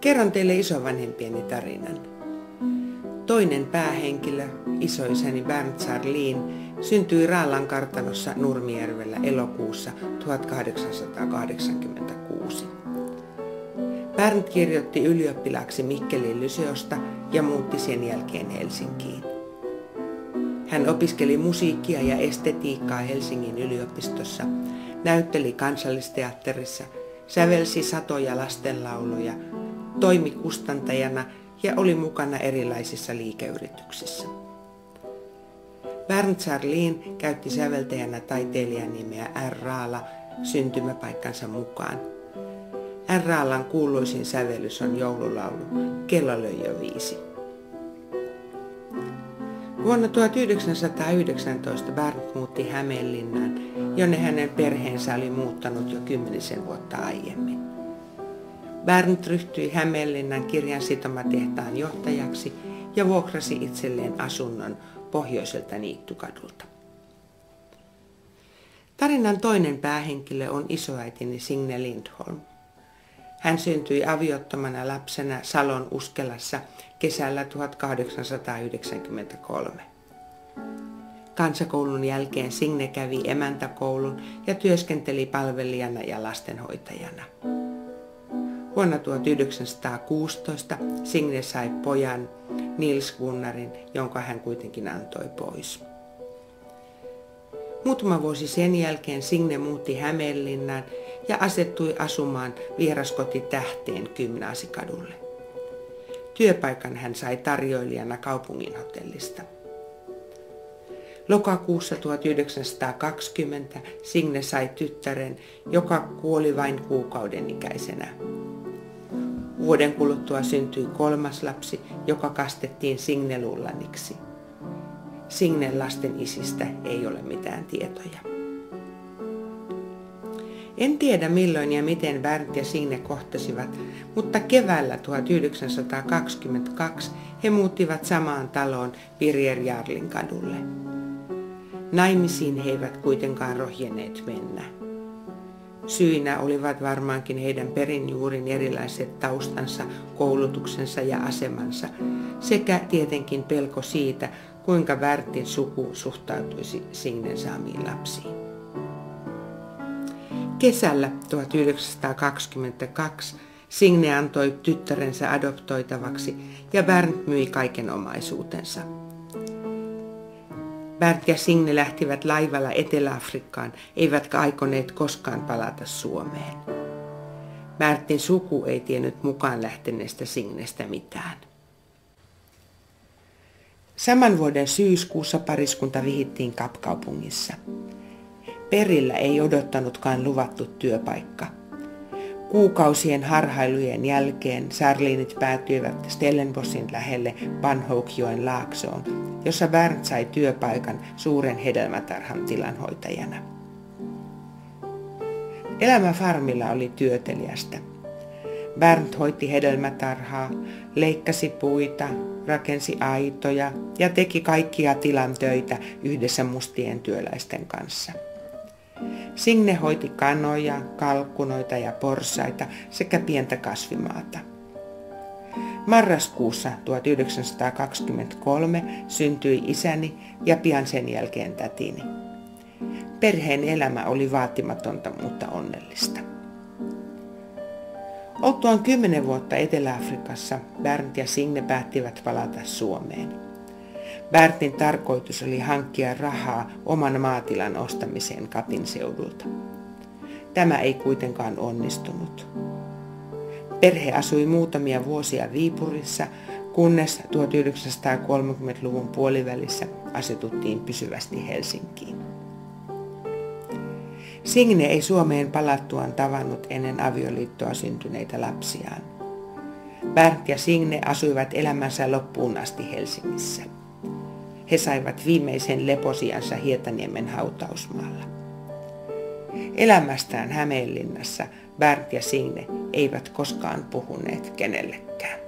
Kerron teille isovanhempieni tarinan. Toinen päähenkilö, isoisäni Bernd Sarlin, syntyi Raalan kartanossa Nurmijärvellä elokuussa 1886. Bernd kirjoitti ylioppilaaksi Mikkelin Lyseosta ja muutti sen jälkeen Helsinkiin. Hän opiskeli musiikkia ja estetiikkaa Helsingin yliopistossa, näytteli Kansallisteatterissa, sävelsi satoja lastenlauluja, toimi kustantajana ja oli mukana erilaisissa liikeyrityksissä. Bernd Sarlin käytti säveltäjänä taiteilijan nimeä R. Raala syntymäpaikkansa mukaan. R. Raalan kuuluisin sävellys on joululaulu Kello löi jo 5. Vuonna 1919 Bernd muutti Hämeenlinnaan, jonne hänen perheensä oli muuttanut jo 10 vuotta aiemmin. Bernd ryhtyi Hämeenlinnan kirjansitomatehtaan johtajaksi ja vuokrasi itselleen asunnon pohjoiselta Niittykadulta. Tarinan toinen päähenkilö on isoäitini Signe Lindholm. Hän syntyi aviottomana lapsena Salon Uskelassa kesällä 1893. Kansakoulun jälkeen Signe kävi emäntäkoulun ja työskenteli palvelijana ja lastenhoitajana. Vuonna 1916 Signe sai pojan Nils Gunnarin, jonka hän kuitenkin antoi pois. Muutama vuosi sen jälkeen Signe muutti Hämeenlinnaan ja asettui asumaan vieraskoti Tähteen Gymnasikadulle. Työpaikan hän sai tarjoilijana kaupunginhotellista. Lokakuussa 1920 Signe sai tyttären, joka kuoli vain kuukauden ikäisenä. Vuoden kuluttua syntyi 3. lapsi, joka kastettiin Signe Lullaniksi. Signen lasten isistä ei ole mitään tietoja. En tiedä milloin ja miten Bernd ja Signe kohtasivat, mutta keväällä 1922 he muuttivat samaan taloon Birger Jarlin kadulle. Naimisiin he eivät kuitenkaan rohjenneet mennä. Syinä olivat varmaankin heidän perinjuurin erilaiset taustansa, koulutuksensa ja asemansa, sekä tietenkin pelko siitä, kuinka Berndin suku suhtautuisi Signen saamiin lapsiin. Kesällä 1922 Signe antoi tyttärensä adoptoitavaksi ja Bernd myi kaiken omaisuutensa. Bernd ja Signe lähtivät laivalla Etelä-Afrikkaan, eivätkä aikoneet koskaan palata Suomeen. Berndin suku ei tiennyt mukaan lähteneestä Signestä mitään. Saman vuoden syyskuussa pariskunta vihittiin Kapkaupungissa. Perillä ei odottanutkaan luvattu työpaikka. Kuukausien harhailujen jälkeen Sarlinit päätyivät Stellenbossin lähelle Vanhoukjoen laaksoon, jossa Bernd sai työpaikan suuren hedelmätarhan tilanhoitajana. Elämä farmilla oli työteliästä. Bernd hoiti hedelmätarhaa, leikkasi puita, rakensi aitoja ja teki kaikkia tilan töitä yhdessä mustien työläisten kanssa. Signe hoiti kanoja, kalkkunoita ja porsaita sekä pientä kasvimaata. Marraskuussa 1923 syntyi isäni ja pian sen jälkeen tätini. Perheen elämä oli vaatimatonta, mutta onnellista. Oltuaan 10 vuotta Etelä-Afrikassa, Bernd ja Signe päättivät palata Suomeen. Berndin tarkoitus oli hankkia rahaa oman maatilan ostamiseen Kapin seudulta. Tämä ei kuitenkaan onnistunut. Perhe asui muutamia vuosia Viipurissa, kunnes 1930-luvun puolivälissä asetuttiin pysyvästi Helsinkiin. Signe ei Suomeen palattuaan tavannut ennen avioliittoa syntyneitä lapsiaan. Bernd ja Signe asuivat elämänsä loppuun asti Helsingissä. He saivat viimeisen leposiansa Hietaniemen hautausmaalla. Elämästään Hämeenlinnassa Bernd ja Signe eivät koskaan puhuneet kenellekään.